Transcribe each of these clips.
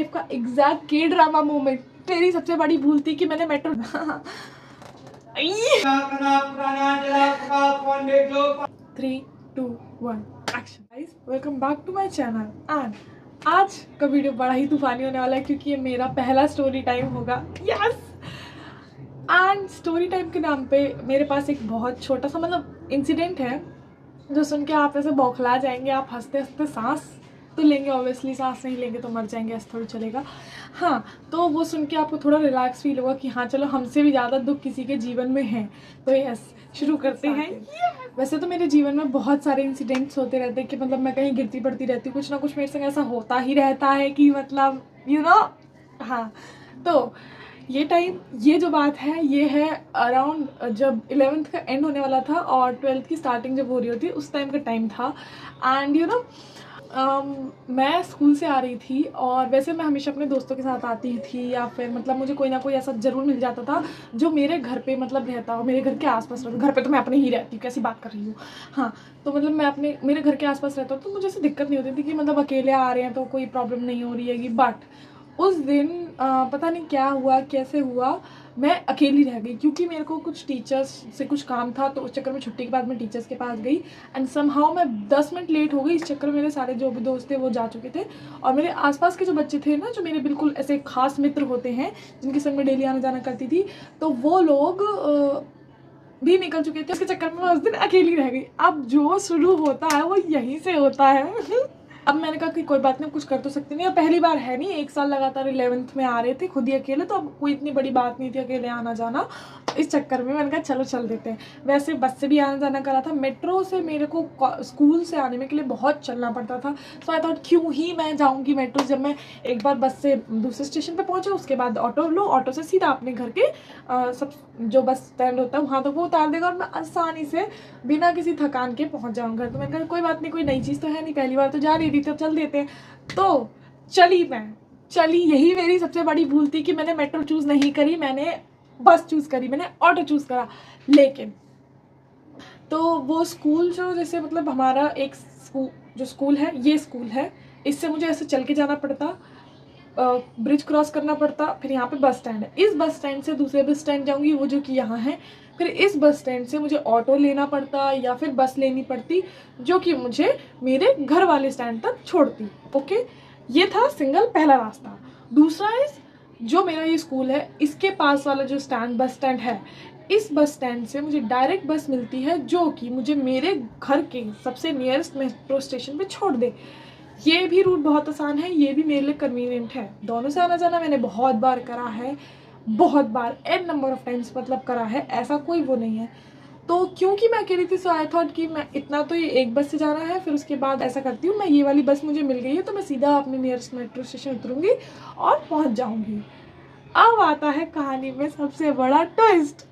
Life का exact के drama moment. मेरी सबसे बड़ी भूल थी कि मैंने metro 3, 2, 1 action. Guys welcome back to my channel and आज का वीडियो बड़ा ही तूफानी होने वाला है क्योंकि ये मेरा पहला स्टोरी टाइम होगा। यस, एंड स्टोरी टाइम के नाम पे मेरे पास एक बहुत छोटा सा मतलब इंसिडेंट है जो सुन के आप ऐसे बौखला जाएंगे। आप हंसते हंसते सांस तो लेंगे, ऑब्वियसली सांस नहीं लेंगे तो मर जाएंगे, ऐसा थोड़ी चलेगा। हाँ, तो वो सुन के आपको थोड़ा रिलैक्स फील होगा कि हाँ चलो हमसे भी ज़्यादा दुख किसी के जीवन में है। तो यस, शुरू करते हैं। वैसे तो मेरे जीवन में बहुत सारे इंसिडेंट्स होते रहते हैं कि मतलब मैं कहीं गिरती पड़ती रहती हूँ, कुछ ना कुछ मेरे संग ऐसा होता ही रहता है कि मतलब हाँ। तो ये जो बात है ये है अराउंड जब 11th का एंड होने वाला था और 12th की स्टार्टिंग जब हो रही होती उस टाइम का टाइम था। एंड मैं स्कूल से आ रही थी और वैसे मैं हमेशा अपने दोस्तों के साथ आती थी या फिर मतलब मुझे कोई ना कोई ऐसा ज़रूर मिल जाता था जो मेरे घर पे मतलब रहता हो, मेरे घर के आसपास रहता। घर पे तो मैं अपने ही रहती हूँ, कैसी बात कर रही हूँ। हाँ, तो मतलब मैं मेरे घर के आसपास रहता हूँ तो मुझे ऐसी दिक्कत नहीं होती थी कि मतलब अकेले आ रहे हैं तो कोई प्रॉब्लम नहीं हो रही है। बट उस दिन पता नहीं क्या हुआ, कैसे हुआ, मैं अकेली रह गई क्योंकि मेरे को कुछ टीचर्स से कुछ काम था। तो उस चक्कर में छुट्टी के बाद मैं टीचर्स के पास गई एंड समहाउ मैं 10 मिनट लेट हो गई। इस चक्कर में मेरे सारे जो भी दोस्त थे वो जा चुके थे और मेरे आसपास के जो बच्चे थे ना, जो मेरे बिल्कुल ऐसे खास मित्र होते हैं जिनके संग मैं डेली आना जाना करती थी, तो वो लोग भी निकल चुके थे। उसके चक्कर में मैं उस दिन अकेली रह गई। अब जो शुरू होता है वो यहीं से होता है। अब मैंने कहा कि कोई बात नहीं, कुछ कर तो सकती नहीं, और पहली बार है नहीं, 1 साल लगातार 11th में आ रहे थे खुद ही अकेले, तो अब कोई इतनी बड़ी बात नहीं थी अकेले आना जाना। इस चक्कर में मैंने कहा चलो चल देते हैं। वैसे बस से भी आना जाना करा था, मेट्रो से मेरे को स्कूल से आने में के लिए बहुत चलना पड़ता था। सो आई थॉट क्यों ही मैं जाऊँगी मेट्रो, जब मैं एक बार बस से दूसरे स्टेशन पर पहुँचे उसके बाद ऑटो लो, ऑटो से सीधा अपने घर के सब जो बस स्टैंड होता है वहाँ तो वो उतार देगा और मैं आसानी से बिना किसी थकान के पहुँच जाऊँगा। तो मैंने कहा कोई बात नहीं, कोई नई चीज़ तो है नहीं, पहली बार तो जा रही थी तो चल देते हैं। तो चली यही मेरी सबसे बड़ी भूल थी कि मैंने मेट्रो चूज़ नहीं करी, मैंने बस चूज़ करी, मैंने ऑटो चूज़ करा। लेकिन तो वो स्कूल जो जैसे मतलब हमारा एक जो स्कूल है, ये स्कूल है, इससे मुझे ऐसे चल के जाना पड़ता, ब्रिज क्रॉस करना पड़ता, फिर यहाँ पे बस स्टैंड है, इस बस स्टैंड से दूसरे बस स्टैंड जाऊँगी वो जो कि यहाँ है, फिर इस बस स्टैंड से मुझे ऑटो लेना पड़ता या फिर बस लेनी पड़ती जो कि मुझे मेरे घर वाले स्टैंड तक छोड़ती। ओके, ये था सिंगल पहला रास्ता। दूसरा इस जो मेरा ये स्कूल है इसके पास वाला जो बस स्टैंड है, इस बस स्टैंड से मुझे डायरेक्ट बस मिलती है जो कि मुझे मेरे घर के सबसे नियरेस्ट मेट्रो स्टेशन पे छोड़ दे। ये भी रूट बहुत आसान है, ये भी मेरे लिए कन्वीनियंट है। दोनों से आना जाना मैंने बहुत बार करा है, बहुत बार, एन नंबर ऑफ टाइम्स मतलब करा है, ऐसा कोई वो नहीं है। तो क्योंकि मैं अकेली थी सो आई थॉट कि मैं इतना तो ये एक बस से जाना है, फिर उसके बाद ऐसा करती हूँ, मैं ये वाली बस मुझे मिल गई है तो मैं सीधा अपने नियरेस्ट मेट्रो स्टेशन उतरूँगी और पहुँच जाऊँगी। अब आता है कहानी में सबसे बड़ा ट्विस्ट।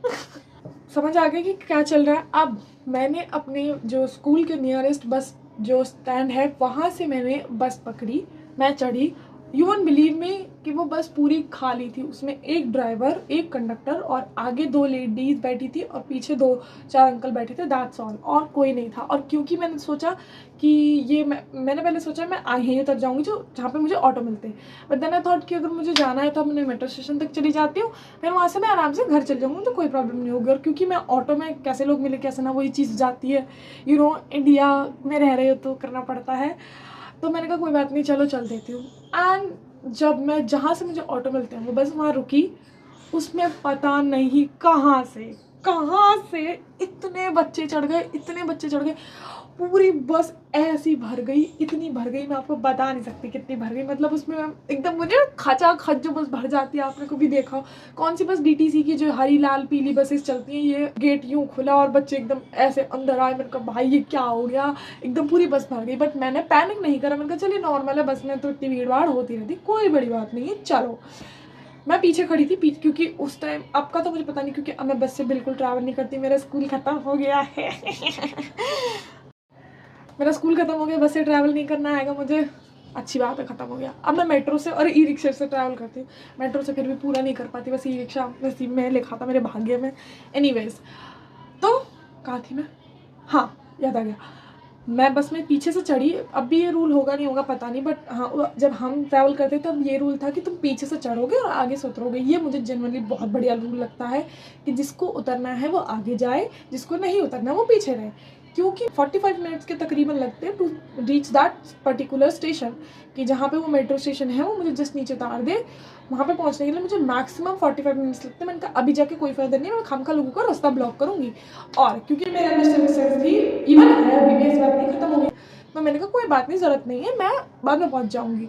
समझ आ गया कि क्या चल रहा है। अब मैंने अपने जो स्कूल के नियरेस्ट बस जो स्टैंड है वहाँ से मैंने बस पकड़ी, मैं चढ़ी। यू वोंट बिलीव मी कि वो बस पूरी खाली थी, उसमें एक ड्राइवर, एक कंडक्टर और आगे 2 लेडीज़ बैठी थी और पीछे 2-4 अंकल बैठे थे, दैट्स ऑल, और कोई नहीं था। और क्योंकि मैंने सोचा कि ये मैंने पहले सोचा मैं यहीं तक जाऊँगी जो जहाँ पे मुझे ऑटो मिलते हैं, बट देन आई थॉट कि अगर मुझे जाना है तो मैं मेट्रो स्टेशन तक चली जाती हूँ, फिर वहाँ से मैं आराम से घर चल जाऊँगी तो कोई प्रॉब्लम नहीं होगी। और क्योंकि मैं ऑटो में कैसे लोग मिले कैसे ना, वही चीज़ जाती है, इंडिया में रह रहे हो तो करना पड़ता है। तो मैंने कहा कोई बात नहीं, चलो चल देती हूँ। एंड जब मैं जहाँ से मुझे ऑटो मिलते हैं वो बस वहाँ रुकी, उसमें पता नहीं कहाँ से इतने बच्चे चढ़ गए, पूरी बस ऐसी भर गई, इतनी भर गई मैं आपको बता नहीं सकती कितनी भर गई। मतलब उसमें एकदम मुझे खचाखच जो बस भर जाती है, आपने कभी देखा हो कौन सी बस डीटीसी की जो हरी लाल पीली बसेस चलती हैं, ये गेट यूँ खुला और बच्चे एकदम ऐसे अंदर आए। मैंने कहा भाई ये क्या हो गया, एकदम पूरी बस भर गई। बट मैंने पैनिक नहीं करा, मैंने कहा चलिए नॉर्मल है, बस में तो इतनी भीड़ भाड़ होती रहती, कोई बड़ी बात नहीं है, चलो। मैं पीछे खड़ी थी क्योंकि उस टाइम, अब का तो मुझे पता नहीं क्योंकि अब मैं बस से बिल्कुल ट्रैवल नहीं करती, मेरा स्कूल ख़त्म हो गया है। मेरा स्कूल ख़त्म हो गया, बस से ट्रैवल नहीं करना आएगा मुझे, अच्छी बात है, ख़त्म हो गया। अब मैं मेट्रो से और ई रिक्शा से ट्रैवल करती हूँ। मेट्रो से फिर भी पूरा नहीं कर पाती, बस ई रिक्शा नसीब में लिखा था मेरे भाग्य में। एनीवेज, तो कहाँ थी मैं, हाँ याद आ गया। मैं बस में पीछे से चढ़ी। अब भी ये रूल होगा नहीं होगा पता नहीं, बट हाँ जब हम ट्रैवल करते तब ये रूल था कि तुम पीछे से चढ़ोगे और आगे से उतरोगे। ये मुझे जनरली बहुत बढ़िया रूल लगता है कि जिसको उतरना है वो आगे जाए, जिसको नहीं उतरना वो पीछे रहे, क्योंकि 45 मिनट्स के तकरीबन लगते हैं to reach that particular station, कि जहाँ पे वो मेट्रो स्टेशन है वो मुझे जस्ट नीचे उतार दे। वहाँ पे पहुँचने के लिए मुझे मैक्सिमम 45 मिनट्स लगते हैं। मैंने कहा अभी जाके कोई फ़ायदा नहीं, मैं खामखा लोगों का रास्ता ब्लॉक करूँगी। और क्योंकि मेरे अंदर सिविक सेंस थी, इवन है अभी भी, इस बात नहीं खत्म हो गई, तो मैंने कहा कोई बात नहीं, ज़रूरत नहीं है, मैं बाद में पहुँच जाऊँगी।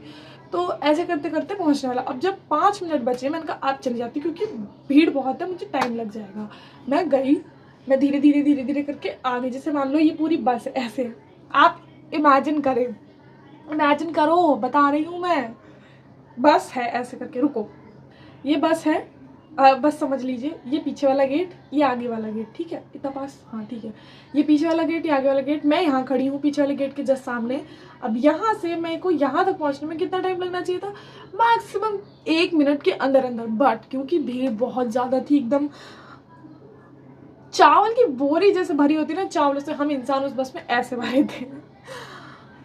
तो ऐसे करते करते पहुँचने वाला। अब जब 5 मिनट बचे, मैंने कहा आप चली जाती क्योंकि भीड़ बहुत है, मुझे टाइम लग जाएगा। मैं गई, मैं धीरे धीरे धीरे धीरे करके आगे, जैसे मान लो ये पूरी बस है ऐसे, आप इमेजिन करें, इमेजिन करो, बता रही हूँ मैं, बस है ऐसे करके। रुको, ये बस है, बस समझ लीजिए, ये पीछे वाला गेट, ये आगे वाला गेट, ठीक है इतना पास, हाँ ठीक है, ये पीछे वाला गेट, ये आगे वाला गेट, मैं यहाँ खड़ी हूँ पीछे वाले गेट के जस्ट सामने। अब यहाँ से मेरे को यहाँ तक पहुँचने में कितना टाइम लगना चाहिए था? मैक्सिमम 1 मिनट के अंदर अंदर। बट क्योंकि भीड़ बहुत ज़्यादा थी, एकदम चावल की बोरी जैसे भरी होती ना, चावलों से हम इंसान उस बस में ऐसे भरे थे।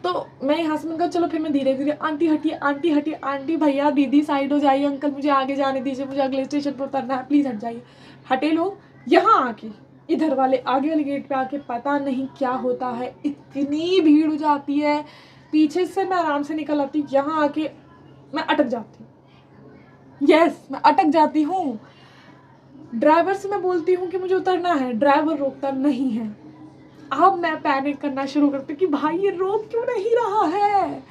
तो मैं यहाँ से मैंने चलो, फिर मैं धीरे धीरे, आंटी हटिए, आंटी हटिए, आंटी भैया दीदी साइड हो जाइए, अंकल मुझे आगे जाने दीजिए, मुझे अगले स्टेशन पर उतरना है, प्लीज़ हट जाइए। हटे लोग। यहाँ आके इधर वाले आगे वाले गेट पे आके पता नहीं क्या होता है, इतनी भीड़ हो जाती है। पीछे से मैं आराम से निकल आती, यहाँ आके मैं अटक जाती हूँ। यस, मैं अटक जाती हूँ। ड्राइवर से मैं बोलती हूँ कि मुझे उतरना है, ड्राइवर रोकता नहीं है। अब मैं पैनिक करना शुरू करती हूँ कि भाई ये रोक क्यों नहीं रहा है।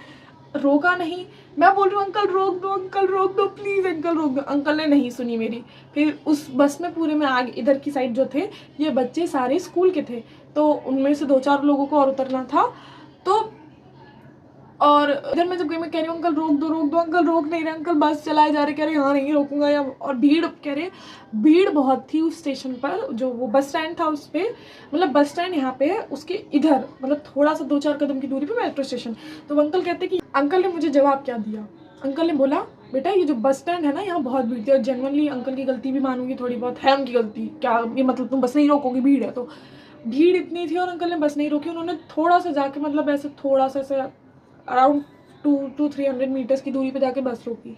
रोका नहीं, मैं बोल रही हूँ अंकल रोक दो, अंकल रोक दो, प्लीज़ अंकल रोक दो। अंकल ने नहीं सुनी मेरी। फिर उस बस में पूरे में आगे इधर की साइड जो थे, ये बच्चे सारे स्कूल के थे, तो उनमें से 2-4 लोगों को और उतरना था। तो और इधर मैं जब गई, मैं कह रही हूँ अंकल रोक दो, अंकल रोक नहीं रहे, अंकल बस चलाए जा रहे, कह रहे यहाँ नहीं रोकूंगा या। और भीड़, कह रहे भीड़ बहुत थी उस स्टेशन पर, जो वो बस स्टैंड था उस पर, मतलब बस स्टैंड यहाँ पे है, उसके इधर मतलब थोड़ा सा 2-4 कदम की दूरी पे मेट्रो स्टेशन। तो अंकल कहते कि, अंकल ने मुझे जवाब क्या दिया, अंकल ने बोला बेटा ये जो बस स्टैंड है ना, यहाँ बहुत भीड़ थी। और जेन्युइनली अंकल की गलती भी मानूंगी, थोड़ी बहुत है उनकी गलती, क्या ये मतलब तुम बस नहीं रोकोगी, भीड़ है तो। भीड़ इतनी थी और अंकल ने बस नहीं रोकी, उन्होंने थोड़ा सा जाके, मतलब ऐसे थोड़ा सा ऐसे अराउंड 200-300 मीटर्स की दूरी पे जाके बस रोकी,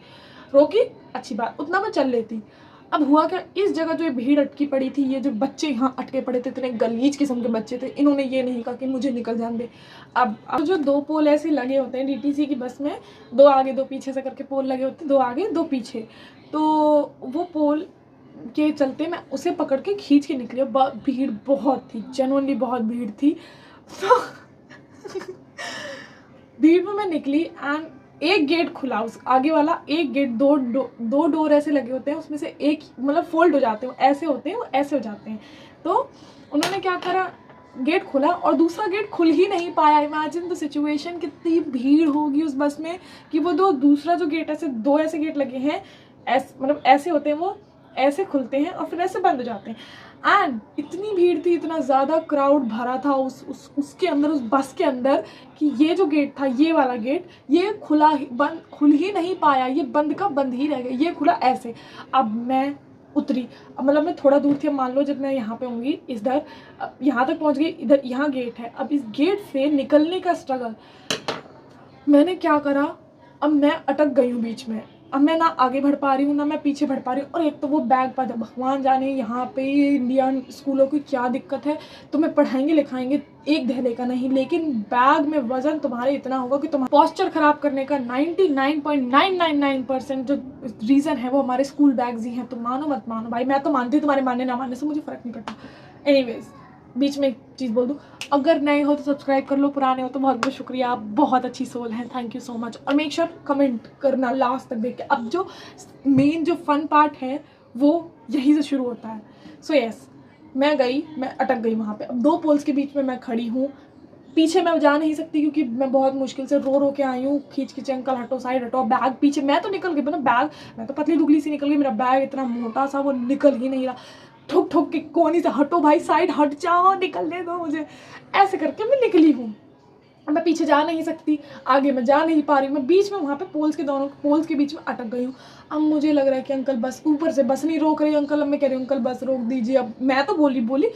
अच्छी बात, उतना मैं चल लेती। अब हुआ क्या, इस जगह जो ये भीड़ अटकी पड़ी थी, ये जो बच्चे यहाँ अटके पड़े थे, इतने गलीज किस्म के बच्चे थे, इन्होंने ये नहीं कहा कि मुझे निकल जाने दे। अब जो 2 पोल ऐसे लगे होते हैं डीटीसी की बस में, 2 आगे 2 पीछे से करके पोल लगे होते हैं, 2 आगे 2 पीछे, तो वो पोल के चलते मैं उसे पकड़ के खींच के निकली। भीड़ बहुत थी, जेन्युइनली बहुत भीड़ थी। भीड़ में मैं निकली एंड एक गेट खुला, उस आगे वाला एक गेट, दो डोर ऐसे लगे होते हैं, उसमें से एक मतलब फोल्ड हो जाते हैं, ऐसे होते हैं, वो ऐसे हो जाते हैं। तो उन्होंने क्या करा, गेट खुला और दूसरा गेट खुल ही नहीं पाया। इमेजिन द सिचुएशन, कितनी भीड़ होगी उस बस में कि वो दूसरा जो गेट, ऐसे 2 ऐसे गेट लगे हैं, ऐसे मतलब ऐसे होते हैं, वो ऐसे खुलते हैं और फिर ऐसे बंद हो जाते हैं। एंड इतनी भीड़ थी, इतना ज़्यादा क्राउड भरा था उसके अंदर, उस बस के अंदर, कि ये जो गेट था, ये वाला गेट, ये खुल ही नहीं पाया, ये बंद का बंद ही रह गया, ये खुला ऐसे। अब मैं उतरी, अब मतलब मैं थोड़ा दूर थी, अब मान लो जब मैं यहाँ पे होंगी, इधर यहाँ तक पहुँच गई, इधर यहाँ गेट है। अब इस गेट से निकलने का स्ट्रगल, मैंने क्या करा, अब मैं अटक गई हूँ बीच में। अब मैं ना आगे बढ़ पा रही हूँ, ना मैं पीछे बढ़ पा रही हूँ। और एक तो वो बैग पर, भगवान जाने यहाँ पे इंडियन स्कूलों की क्या दिक्कत है, तुम्हें पढ़ाएंगे लिखाएंगे एक दहले का नहीं, लेकिन बैग में वजन तुम्हारे इतना होगा कि तुम्हारा पोस्चर खराब करने का 99.999% जो रीज़न है वो हमारे स्कूल बैग्स ही हैं। तुम मानो मत मानो भाई, मैं तो मानती हूँ, तुम्हारे मानने ना मानने से मुझे फ़र्क नहीं पड़ता। एनीवेज, बीच में एक चीज़ बोल दूँ, अगर नए हो तो सब्सक्राइब कर लो, पुराने हो तो बहुत बहुत शुक्रिया, आप बहुत अच्छी सोल हैं, थैंक यू सो मच। और मेक श्योर कमेंट करना लास्ट तक देख के। अब जो मेन जो फन पार्ट है वो यहीं से शुरू होता है। सो यस, मैं अटक गई वहाँ पे। अब 2 पोल्स के बीच में मैं खड़ी हूँ, पीछे मैं जा नहीं सकती क्योंकि मैं बहुत मुश्किल से रो के आई हूँ, खींच अंकल हटो, साइड हटो। बैग पीछे, मैं तो निकल गई, मतलब बैग, मैं तो पतली दुबली सी निकल गई, मेरा बैग इतना मोटा सा वो निकल ही नहीं रहा। ठुक के कोनी से, हटो भाई, साइड हट जाओ, निकलने दो मुझे, ऐसे करके मैं निकली हूँ। मैं पीछे जा नहीं सकती, आगे मैं जा नहीं पा रही, मैं बीच में वहाँ पे दोनों पोल्स के बीच में अटक गई हूँ। अब मुझे लग रहा है कि अंकल बस, ऊपर से बस नहीं रोक रही अंकल। अब मैं कह रही हूँ अंकल बस रोक दीजिए। अब मैं तो बोली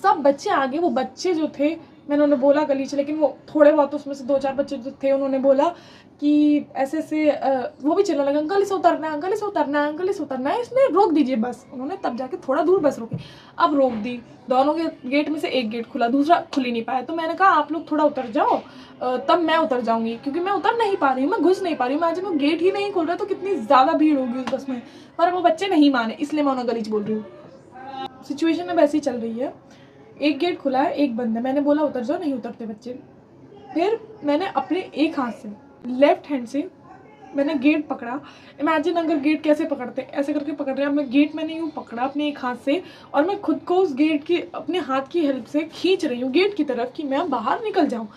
सब बच्चे आगे, वो बच्चे जो थे मैंने उन्हें बोला गलीचे, लेकिन वो थोड़े बहुत उसमें से 2-4 बच्चे जो थे उन्होंने बोला कि ऐसे ऐसे वो भी चिल्लाने लगे, अंकल इसे उतरना है, अंकल इसे उतरना है, अंकल इसे उतरना है, इसमें रोक दीजिए बस। उन्होंने तब जाके थोड़ा दूर बस रोकी, अब रोक दी। दोनों के गेट में से एक गेट खुला, दूसरा खुल ही नहीं पाया। तो मैंने कहा आप लोग थोड़ा उतर जाओ, तब मैं उतर जाऊँगी, क्योंकि मैं उतर नहीं पा रही हूँ, मैं घुस नहीं पा रही हूँ। मैं आज वो गेट ही नहीं खुल रहा तो कितनी ज़्यादा भीड़ होगी उस बस में। पर वो बच्चे नहीं माने, इसलिए मैं उन्हें गलीच बोल रही हूँ। सिचुएशन अब ऐसी चल रही है, एक गेट खुला है, एक बंद है। मैंने बोला उतर जाओ, नहीं उतरते बच्चे। फिर मैंने अपने एक हाथ से, लेफ्ट हैंड से मैंने गेट पकड़ा। इमेजिन अगर गेट कैसे पकड़ते, ऐसे करके पकड़ रहे हैं। मैं गेट मैंने यूँ पकड़ा अपने एक हाथ से, और मैं खुद को उस गेट की अपने हाथ की हेल्प से खींच रही हूँ गेट की तरफ कि मैं बाहर निकल जाऊँ।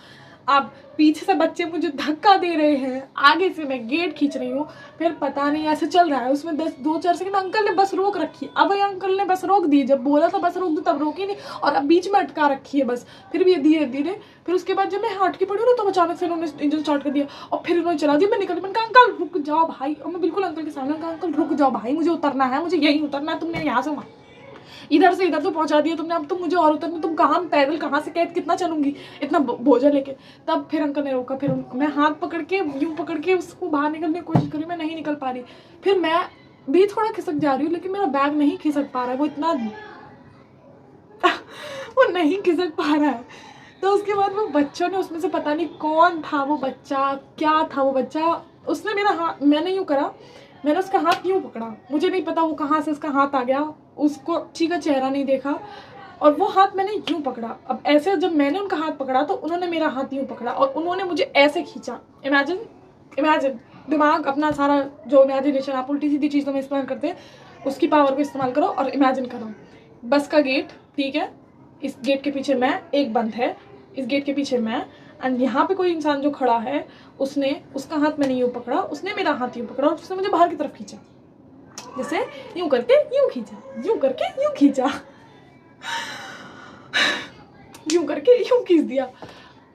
अब पीछे से बच्चे मुझे धक्का दे रहे हैं, आगे से मैं गेट खींच रही हूँ। फिर पता नहीं ऐसे चल रहा है, उसमें 2-4 सेकंड अंकल ने बस रोक रखी। अब अंकल ने बस रोक दी, जब बोला था बस रोक दो तब रोकी नहीं, और अब बीच में अटका रखी है बस। फिर भी ये धीरे धीरे, फिर उसके बाद जब मैं हट के पड़ी ना तो अचानक से उन्होंने इंजन स्टार्ट कर दिया, और फिर उन्होंने चला दिया। मैं निकली, मैंने कहा अंकल रुक जाओ भाई, और मैं बिल्कुल अंकल के सामने कहा अंकल रुक जाओ भाई, मुझे उतरना है, मुझे यहीं उतरना है, तुमने यहाँ से इधर से इधर तो पहुंचा दिया तुमने, अब तुम मुझे और उतरना, तुम कहाँ पैदल कहाँ से कैद कितना चलूंगी इतना बोझा लेके। तब फिर अंकल ने रोका, फिर मैं हाथ पकड़ के यूँ पकड़ के उसको बाहर निकलने की कोशिश करी, मैं नहीं निकल पा रही। फिर मैं भी थोड़ा खिसक जा रही हूँ, लेकिन मेरा बैग नहीं खिसक पा रहा है, वो इतना वो नहीं खिसक पा रहा है। तो उसके बाद वो बच्चों ने, उसमें से पता नहीं कौन था वो बच्चा, क्या था वो बच्चा, उसने मेरा हाथ, मैंने यूँ करा, मैंने उसका हाथ यूँ पकड़ा, मुझे नहीं पता वो कहाँ से उसका हाथ आ गया, उसको अच्छी का चेहरा नहीं देखा, और वो हाथ मैंने यूँ पकड़ा। अब ऐसे जब मैंने उनका हाथ पकड़ा तो उन्होंने मेरा हाथ यूँ पकड़ा, और उन्होंने मुझे ऐसे खींचा। इमेजिन दिमाग अपना सारा जो इमेजिनेशन, आप उल्टी सीधी चीज़ों में इस्तेमाल करते हैं, उसकी पावर को इस्तेमाल करो और इमेजिन करो। बस का गेट, ठीक है, इस गेट के पीछे मैं, एक बंद है, इस गेट के पीछे मैं, एंड यहाँ पे कोई इंसान जो खड़ा है, उसने, उसका हाथ मैंने यूँ पकड़ा, उसने मेरा हाथ यूँ पकड़ा, और उसने मुझे बाहर की तरफ खींचा, जैसे यूँ करके यूँ खींचा, यूँ करके यूँ खींचा, यूँ करके यूँ खींच दिया।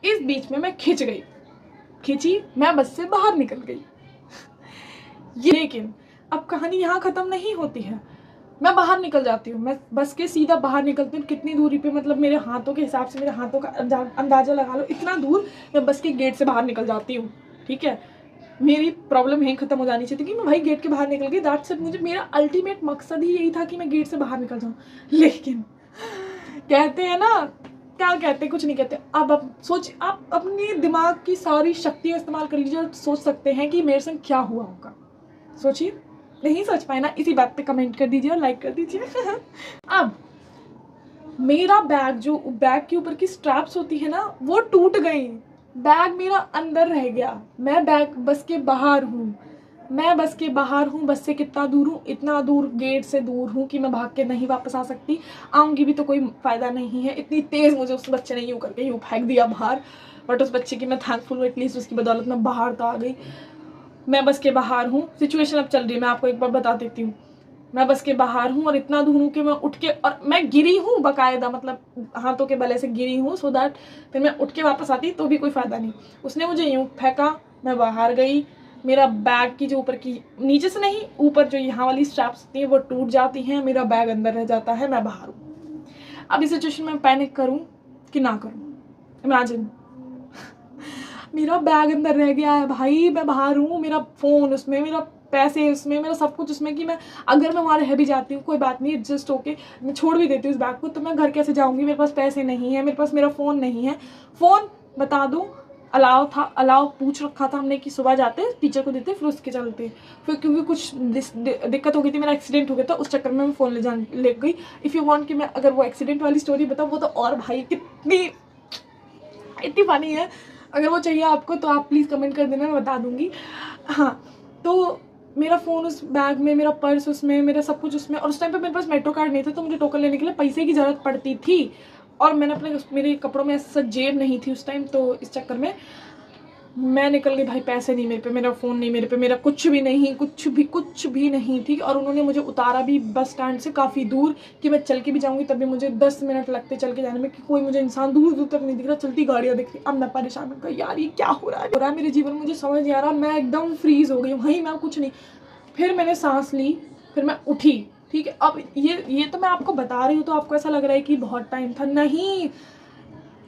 इस बीच में मैं खींची, मैं बस से बाहर निकल गई। लेकिन अब कहानी यहाँ ख़त्म नहीं होती है। मैं बाहर निकल जाती हूँ, मैं बस के सीधा बाहर निकलती हूँ। कितनी दूरी पे, मतलब मेरे हाथों के हिसाब से, मेरे हाथों का अंदाज़ा लगा लो, इतना दूर मैं बस के गेट से बाहर निकल जाती हूँ। ठीक है, मेरी प्रॉब्लम यहीं ख़त्म हो जानी चाहिए थी कि मैं भाई गेट के बाहर निकल गई, दैट्स इट। मुझे, मेरा अल्टीमेट मकसद ही यही था कि मैं गेट से बाहर निकल जाऊँ। लेकिन कहते हैं ना, क्या कहते हैं, कुछ नहीं कहते। अब सोच, आप अपने दिमाग की सारी शक्तियाँ इस्तेमाल कर लीजिए और सोच सकते हैं कि मेरे संग क्या हुआ होगा। सोचिए, नहीं सोच पाए ना, इसी बात पे कमेंट कर दीजिए और लाइक कर दीजिए। अब मेरा बैग, जो बैग के ऊपर की स्ट्रैप्स होती है ना, वो टूट गई, बैग मेरा अंदर रह गया। मैं बस के बाहर हूँ, बस से कितना दूर हूँ, इतना दूर, गेट से दूर हूँ कि मैं भाग के नहीं वापस आ सकती। आऊँगी भी तो कोई फ़ायदा नहीं है। इतनी तेज़ मुझे उस बच्चे ने यूँ करके यूँ फेंक दिया बाहर, बट उस बच्चे की मैं थैंकफुल हूँ, एटलीस्ट उसकी बदौलत मैं बाहर तो आ गई। मैं बस के बाहर हूँ, सिचुएशन अब चल रही है, मैं आपको एक बार बता देती हूँ। मैं बस के बाहर हूँ और इतना दूर हूँ कि मैं उठ के, और मैं गिरी हूँ बाकायदा, मतलब हाथों के बले से गिरी हूँ, सो दैट फिर मैं उठ के वापस आती तो भी कोई फ़ायदा नहीं। उसने मुझे यूँ फेंका, मैं बाहर गई, मेरा बैग की जो ऊपर की, नीचे से नहीं, ऊपर जो यहाँ वाली स्ट्रैप्स होती हैं वो टूट जाती हैं, मेरा बैग अंदर रह जाता है, मैं बाहर हूँ। अब इस सिचुएशन में पैनिक करूँ कि ना करूँ? इमेजिन, मेरा बैग अंदर रह गया है भाई, मैं बाहर हूँ, मेरा फ़ोन उसमें, मेरा पैसे उसमें, मेरा सब कुछ उसमें, कि मैं अगर मैं वहाँ रह भी जाती हूँ कोई बात नहीं, एडजस्ट होके मैं छोड़ भी देती हूँ इस बैग को, तो मैं घर कैसे जाऊँगी? मेरे पास पैसे नहीं है, मेरे पास मेरा फ़ोन नहीं है। फ़ोन बता दूँ, अलाउ पूछ रखा था हमने कि सुबह जाते टीचर को देते, फिर उसके चलते, फिर क्योंकि कुछ दिक्कत हो गई थी, मेरा एक्सीडेंट हो गया था, उस चक्कर में मैं फ़ोन ले गई। इफ़ यू वांट कि मैं अगर वो एक्सीडेंट वाली स्टोरी बताऊँ, वो तो और भाई इतनी फ़नी है। अगर वो चाहिए आपको तो आप प्लीज़ कमेंट कर देना, मैं बता दूँगी। हाँ, तो मेरा फ़ोन उस बैग में, मेरा पर्स उसमें, मेरा सब कुछ उसमें, और उस टाइम पे मेरे पास मेट्रो कार्ड नहीं था, तो मुझे टोकन लेने के लिए पैसे की ज़रूरत पड़ती थी, और मैंने मेरे कपड़ों में ऐसा जेब नहीं थी उस टाइम, तो इस चक्कर में मैं निकल गई भाई। पैसे नहीं मेरे पे, मेरा फ़ोन नहीं मेरे पे, मेरा कुछ भी नहीं थी। और उन्होंने मुझे उतारा भी बस स्टैंड से काफ़ी दूर, कि मैं चल के भी जाऊँगी तब भी मुझे 10 मिनट लगते चल के जाने में, कि कोई मुझे इंसान दूर दूर तक नहीं दिख रहा, चलती गाड़ियाँ दिख रही। अब मैं परेशान हो गई, यार ये क्या हो रहा है मेरे जीवन में, मुझे समझ नहीं आ रहा। मैं एकदम फ्रीज़ हो गई वहीं, मैं कुछ नहीं। फिर मैंने सांस ली, फिर मैं उठी, ठीक है। अब ये तो मैं आपको बता रही हूँ तो आपको ऐसा लग रहा है कि बहुत टाइम था, नहीं,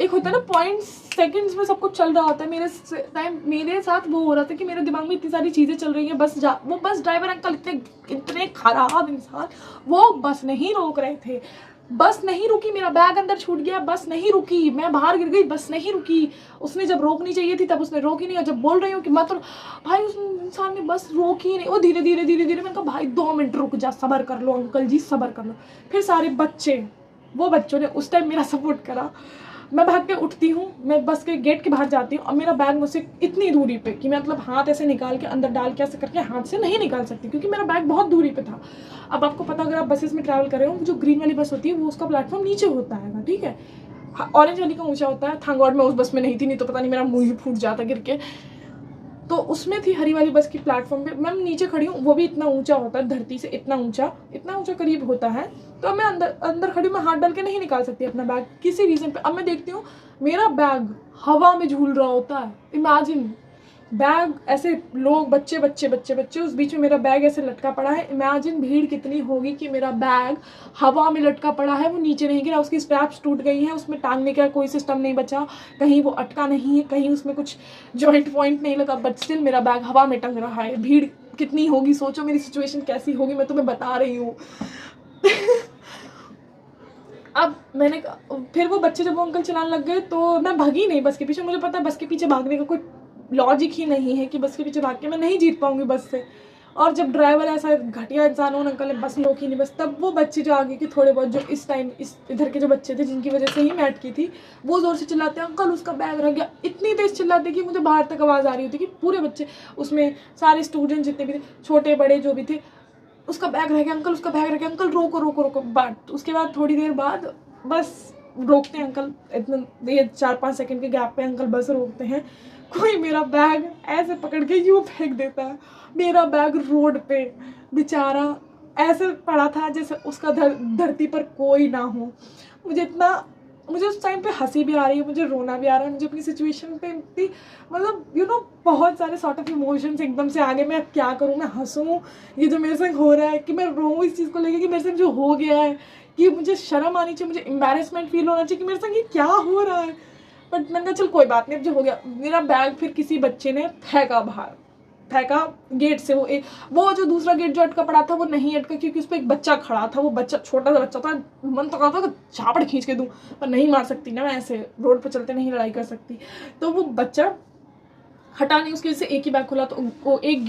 एक होता है ना पॉइंट सेकंड्स में सब कुछ चल रहा होता है। मेरे साथ वो हो रहा था कि मेरे दिमाग में इतनी सारी चीज़ें चल रही हैं। वो बस ड्राइवर अंकल इतने खराब इंसान, वो बस नहीं रोक रहे थे। बस नहीं रुकी, मेरा बैग अंदर छूट गया, बस नहीं रुकी, मैं बाहर गिर गई, बस नहीं रुकी। उसने जब रोकनी चाहिए थी तब उसने रोकी नहीं, और जब बोल रही हूँ कि मत भाई उस इंसान ने बस रोकी नहीं। वो धीरे धीरे धीरे धीरे, मैंने कहा भाई 2 मिनट रुक जा, सब्र कर लो अंकल जी, सब्र कर लो। फिर सारे बच्चों ने उस टाइम मेरा सपोर्ट करा। मैं भाग के उठती हूँ, मैं बस के गेट के बाहर जाती हूँ, और मेरा बैग मुझसे इतनी दूरी पे कि मैं मतलब हाथ ऐसे निकाल के अंदर डाल के ऐसे करके हाथ से नहीं निकाल सकती, क्योंकि मेरा बैग बहुत दूरी पे था। अब आपको पता, अगर आप बसेस में ट्रैवल कर रहे हो, जो ग्रीन वाली बस होती है वो उसका प्लेटफॉर्म नीचे होता है, ठीक है। ऑरेंज वाली का ऊंचा होता है। थैंक गॉड मैं उस बस में नहीं थी, नहीं तो पता नहीं मेरा मुंह ही फूट जाता गिर के। तो उसमें थी हरी वाली बस की प्लेटफॉर्म पे, मैं नीचे खड़ी हूँ, वो भी इतना ऊंचा होता है, धरती से इतना ऊंचा करीब होता है। तो मैं अंदर खड़ी, मैं हाथ डाल के नहीं निकाल सकती अपना बैग किसी रीज़न पे। अब मैं देखती हूँ मेरा बैग हवा में झूल रहा होता है। इमेजिन, बैग ऐसे, लोग बच्चे, उस बीच में मेरा बैग ऐसे लटका पड़ा है। इमेजिन भीड़ कितनी होगी कि मेरा बैग हवा में लटका पड़ा है, वो नीचे नहीं गिरा, उसकी स्ट्रैप्स टूट गई हैं, उसमें टांगने का कोई सिस्टम नहीं बचा, कहीं वो अटका नहीं है, कहीं उसमें कुछ जॉइंट पॉइंट नहीं लगा, बट स्टिल मेरा बैग हवा में टंग रहा है। भीड़ कितनी होगी, सोचो मेरी सिचुएशन कैसी होगी, मैं तुम्हें बता रही हूँ। अब फिर वो बच्चे जब वो अंकल चलाने लग गए तो मैं भागी नहीं बस के पीछे। मुझे पता है बस के पीछे भागने का कोई लॉजिक ही नहीं है कि बस के पीछे भाग के मैं नहीं जीत पाऊंगी बस से। और जब ड्राइवर ऐसा घटिया इंसान हो, अंकल ने बस रोकी नहीं बस, तब वो बच्चे जो आगे के थोड़े बहुत, जो इधर के जो बच्चे थे जिनकी वजह से ही मैं अटकी थी, वो जोर से चिल्लाते अंकल उसका बैग रह गया। इतनी तेज चिल्लाते कि मुझे बाहर तक आवाज़ आ रही होती कि पूरे बच्चे, उसमें सारे स्टूडेंट जितने भी थे, छोटे बड़े जो भी थे, उसका बैग रह गया अंकल, उसका बैग रह गया अंकल, रोको रोको रोको। बट उसके बाद थोड़ी देर बाद बस रोकते हैं अंकल, इतना ये 4-5 सेकंड के गैप पे अंकल बस रोकते हैं। कोई मेरा बैग ऐसे पकड़ के यूँ फेंक देता है। मेरा बैग रोड पे बेचारा ऐसे पड़ा था जैसे उसका धरती पर कोई ना हो। मुझे उस टाइम पे हंसी भी आ रही है, मुझे रोना भी आ रहा है, मुझे अपनी सिचुएशन पे इतनी मतलब बहुत सारे सॉर्ट ऑफ इमोशंस एकदम से आ गए। मैं क्या करूँ, मैं हंसूँ, ये जो मेरे संग हो रहा है, कि मैं रोऊँ इस चीज़ को लेके कि मेरे संग जो हो गया है, कि मुझे शर्म आनी चाहिए, मुझे एम्बैरेसमेंट फील होना चाहिए कि मेरे संग ये क्या हो रहा है। बट मैंने कहा चल कोई बात नहीं, अब जो हो गया। मेरा बैग फिर किसी बच्चे ने फेंका गेट से। वो जो दूसरा गेट जो अटका पड़ा था वो नहीं अटका, क्योंकि उस पर एक बच्चा खड़ा था। वो बच्चा छोटा सा बच्चा था, मन तो करता था झापड़ खींच के दूं, पर नहीं मार सकती ना मैं, ऐसे रोड पर चलते नहीं लड़ाई कर सकती। तो वो बच्चा हटा नहीं, उसकी वजह से एक ही बैग खुला, तो वो एक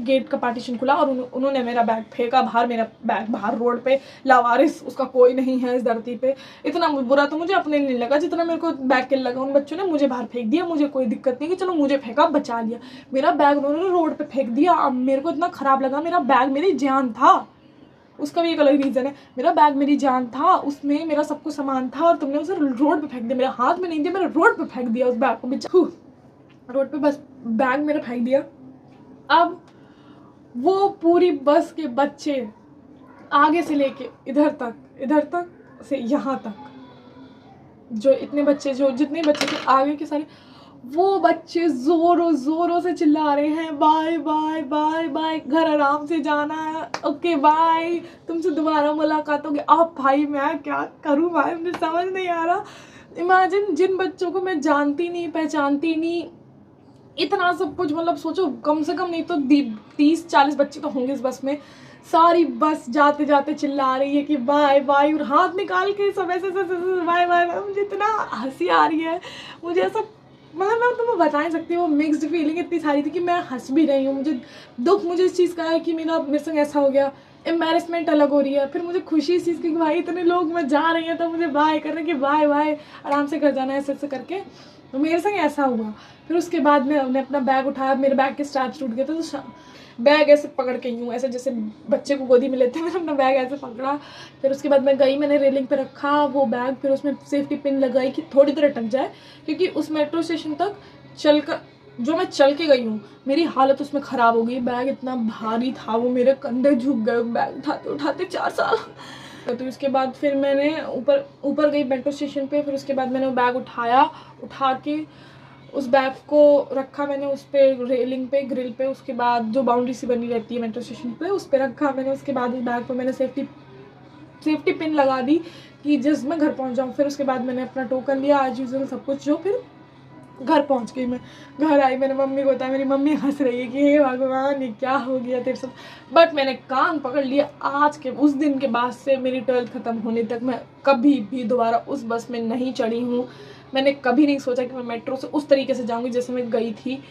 गेट का पार्टीशन खुला और उन्होंने मेरा बैग फेंका बाहर। मेरा बैग बाहर रोड पे, लावारिस, उसका कोई नहीं है इस धरती पे। इतना बुरा तो मुझे अपने नहीं लगा जितना मेरे को बैग के लगा। उन बच्चों ने मुझे बाहर फेंक दिया, मुझे कोई दिक्कत नहीं कि चलो मुझे फेंका, बचा लिया। मेरा बैग उन्होंने रोड पे फेंक दिया। अब मेरे को इतना खराब लगा, मेरा बैग मेरी जान था, उसका भी एक अलग रीज़न है। मेरा बैग मेरी जान था, उसमें मेरा सब कुछ सामान था, और तुमने उसे रोड पे फेंक दिया। मेरे हाथ में नहीं दिया, मैंने रोड पे फेंक दिया उस बैग को। रोड पे बस बैग मेरा फेंक दिया। अब वो पूरी बस के बच्चे आगे से लेके इधर तक से यहाँ तक, जो जितने बच्चे थे आगे के सारे, वो बच्चे जोरों से चिल्ला रहे हैं बाय बाय बाय बाय, घर आराम से जाना है, ओके बाय, तुमसे दोबारा मुलाकात होगी। अब भाई मैं क्या करूँ भाई, मुझे समझ नहीं आ रहा। इमेजिन, जिन बच्चों को मैं जानती नहीं पहचानती नहीं, इतना सब कुछ, मतलब सोचो कम से कम नहीं तो 30-40 बच्चे तो होंगे इस बस में। सारी बस जाते जाते चिल्ला रही है कि बाय बाय, और हाथ निकाल के सब ऐसे बाय बाय। मुझे इतना हंसी आ रही है, मुझे ऐसा, मतलब मैं तुम्हें बता नहीं सकती, वो मिक्स्ड फीलिंग इतनी सारी थी कि मैं हंस भी रही हूँ। मुझे दुख मुझे इस चीज़ का है कि मेरे संग ऐसा हो गया, एम्बैरेसमेंट अलग हो रही है, फिर मुझे खुशी इस चीज़ की कि भाई इतने लोग मैं जा रही हैं तो मुझे बाय कर रहे हैं कि बाय बाय, आराम से घर जाना है, ऐसे करके। तो मेरे संग ऐसा हुआ। फिर उसके बाद में हमने अपना बैग उठाया, मेरे बैग के स्ट्रैप्स टूट गए थे, तो बैग ऐसे पकड़ के यूँ, ऐसे जैसे बच्चे को गोदी में लेते हैं, मैंने अपना बैग ऐसे पकड़ा। फिर उसके बाद मैं गई, मैंने रेलिंग पे रखा वो बैग, फिर उसमें सेफ्टी पिन लगाई कि थोड़ी देर अटक जाए, क्योंकि उस मेट्रो स्टेशन तक जो मैं चल के गई हूँ, मेरी हालत उसमें ख़राब हो गई। बैग इतना भारी था, वो मेरे कंधे झुक गए बैग उठाते उठाते 4 साल। तो उसके बाद फिर मैंने ऊपर गई मेट्रो स्टेशन पे। फिर उसके बाद मैंने वो बैग उठा के उस बैग को रखा मैंने उस पर रेलिंग पे, ग्रिल पे। उसके बाद जो बाउंड्री सी बनी रहती है मेट्रो स्टेशन पे, उस पर रखा मैंने। उसके बाद उस बैग पर मैंने सेफ्टी पिन लगा दी कि जिस मैं घर पहुंच जाऊं। फिर उसके बाद मैंने अपना टोकन लिया आज यूजुअल सब कुछ, जो फिर घर पहुंच गई। मैं घर आई, मैंने मम्मी को बताया, मेरी मम्मी हंस रही है कि हे भगवान ये क्या हो गया तेरे साथ। बट मैंने कान पकड़ लिया। आज के उस दिन के बाद से मेरी 12th ख़त्म होने तक मैं कभी भी दोबारा उस बस में नहीं चढ़ी हूँ। मैंने कभी नहीं सोचा कि मैं मेट्रो से उस तरीके से जाऊँगी जैसे मैं गई थी।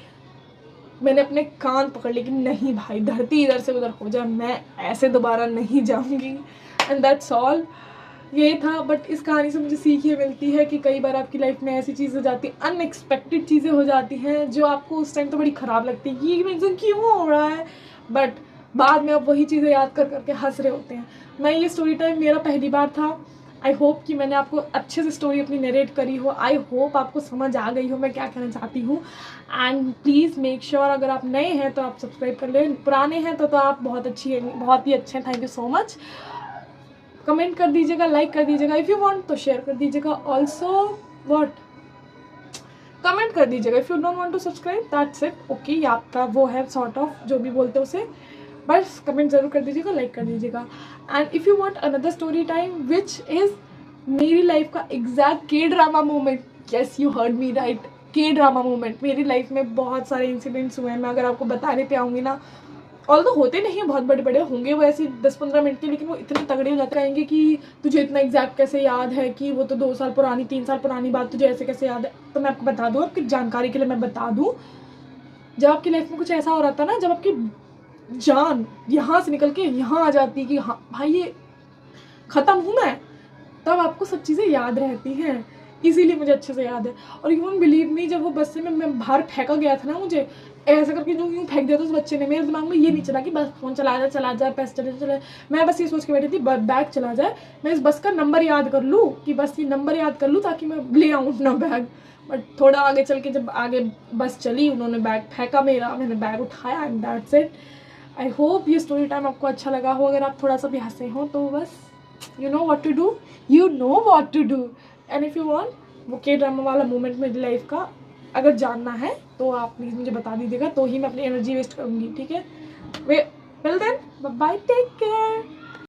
मैंने अपने कान पकड़ लिए कि नहीं भाई, धरती इधर से उधर हो जाए, मैं ऐसे दोबारा नहीं जाऊँगी। एंड दैट्स ऑल, ये था। बट इस कहानी से मुझे सीख ये मिलती है कि कई बार आपकी लाइफ में ऐसी चीज़ हो जाती है, अनएक्सपेक्टेड चीज़ें हो जाती हैं जो आपको उस टाइम तो बड़ी ख़राब लगती है कि ये मेरे साथ क्यों हो रहा है, बट बाद में आप वही चीज़ें याद कर करके हंस रहे होते हैं। मैं ये स्टोरी टाइम मेरा पहली बार था। आई होप कि मैंने आपको अच्छे से स्टोरी अपनी नरेट करी हो। आई होप आपको समझ आ गई हो मैं क्या कहना चाहती हूँ। एंड प्लीज़ मेक श्योर अगर आप नए हैं तो आप सब्सक्राइब कर लें, पुराने हैं तो आप बहुत ही अच्छे हैं। Thank you so much. Comment कर दीजिएगा, लाइक कर दीजिएगा, इफ़ यू वांट तो शेयर कर दीजिएगा। ऑल्सो व्हाट, कमेंट कर दीजिएगा। If you don't want to subscribe that's it, okay. आपका वो है सॉर्ट ऑफ जो भी बोलते हैं उसे, बस कमेंट ज़रूर कर दीजिएगा, लाइक कर दीजिएगा। And if you want another story time which is मेरी लाइफ का एग्जैक्ट के drama moment, yes you heard me right, के ड्रामा मोमेंट। मेरी लाइफ में बहुत सारे इंसिडेंट्स हुए हैं, मैं अगर आपको बताने पे आऊँगी ना, ऑल तो होते नहीं हैं, बहुत बड़े बड़े होंगे वो ऐसे 10-15 मिनट के, लेकिन वो इतने तगड़े हो जाते रहेंगे कि तुझे इतना एग्जैक्ट कैसे याद है, कि वो तो 2 साल पुरानी 3 साल पुरानी बात तुझे ऐसे कैसे याद है। तो मैं आपको बता दूँ, आपकी जानकारी के लिए मैं बता दूँ, जब आपकी लाइफ में कुछ ऐसा हो रहा था ना, जब आपकी जान यहाँ से निकल के यहाँ आ जाती है कि हाँ भाई ये ख़त्म हूँ मैं, तब आपको सब चीज़ें याद रहती हैं। इसीलिए मुझे अच्छे से याद है। और यू वोंट बिलीव मी, जब वो बस से मैं बाहर फेंका गया था ना, मुझे ऐसा करके जो यूँ फेंक दिया था उस बच्चे ने, मेरे दिमाग में ये नहीं चला कि बस फ़ोन चला जाए पैसे चले चले। मैं बस ये सोच के बैठी थी बैग चला जाए, मैं इस बस का नंबर याद कर लूँ, कि बस ये नंबर याद कर लूँ ताकि मैं ले आऊँ अपना बैग। बट थोड़ा आगे चल के जब आगे बस चली, उन्होंने बैग फेंका मेरा, मैंने बैग उठाया and that's it. I hope ये स्टोरी टाइम आपको अच्छा लगा हो। अगर आप थोड़ा सा भी हंसे हो तो बस you know what to do and if you want वो के ड्रामा वाला मोमेंट मेरी लाइफ का अगर जानना है तो आप प्लीज़ मुझे बता दीजिएगा, तो ही मैं अपनी एनर्जी वेस्ट करूँगी, ठीक है। Way till then bye bye, take care.